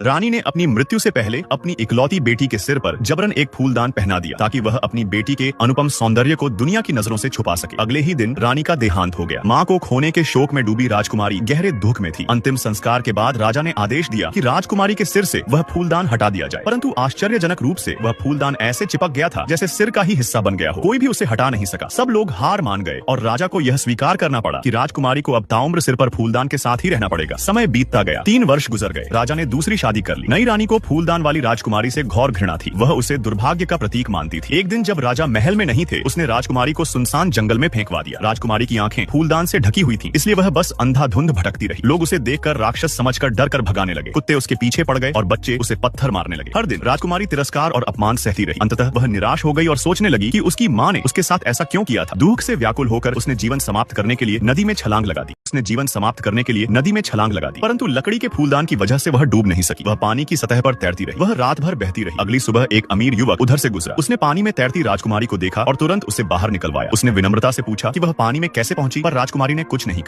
रानी ने अपनी मृत्यु से पहले अपनी इकलौती बेटी के सिर पर जबरन एक फूलदान पहना दिया ताकि वह अपनी बेटी के अनुपम सौंदर्य को दुनिया की नजरों से छुपा सके। अगले ही दिन रानी का देहांत हो गया। मां को खोने के शोक में डूबी राजकुमारी गहरे दुख में थी। अंतिम संस्कार के बाद राजा ने आदेश दिया कि राजकुमारी के सिर से वह फूलदान हटा दिया जाए, परंतु आश्चर्यजनक रूप से वह फूलदान ऐसे चिपक गया था जैसे सिर का ही हिस्सा बन गया हो। कोई भी उसे हटा नहीं सका। सब लोग हार मान गए और राजा को यह स्वीकार करना पड़ा कि राजकुमारी को अब ताउम्र सिर पर फूलदान के साथ ही रहना पड़ेगा। समय बीतता गया। 3 वर्ष गुजर गए। राजा ने दूसरी शादी कर ली। नई रानी को फूलदान वाली राजकुमारी से घोर घृणा थी। वह उसे दुर्भाग्य का प्रतीक मानती थी। एक दिन जब राजा महल में नहीं थे, उसने राजकुमारी को सुनसान जंगल में फेंकवा दिया। राजकुमारी की आंखें फूलदान से ढकी हुई थीं, इसलिए वह बस अंधाधुंध भटकती रही। लोग उसे देखकर राक्षस समझकर डर कर भगाने लगे। कुत्ते उसके पीछे पड़ गए और बच्चे उसे पत्थर मारने लगे। हर दिन राजकुमारी तिरस्कार और अपमान सहती रही। अंततः वह निराश हो गई और सोचने लगी कि उसकी मां ने उसके साथ ऐसा क्यों किया था। दुख से व्याकुल होकर उसने जीवन समाप्त करने के लिए नदी में छलांग लगा दी। परंतु लकड़ी के फूलदान की वजह से वह डूब नहीं सकी। वह पानी की सतह पर तैरती रही। वह रात भर बहती रही। अगली सुबह एक अमीर युवक उधर से गुजरा। उसने पानी में तैरती राजकुमारी को देखा और तुरंत उसे बाहर निकलवाया। उसने विनम्रता से पूछा कि वह पानी में कैसे पहुंची, पर राजकुमारी ने कुछ नहीं कहा।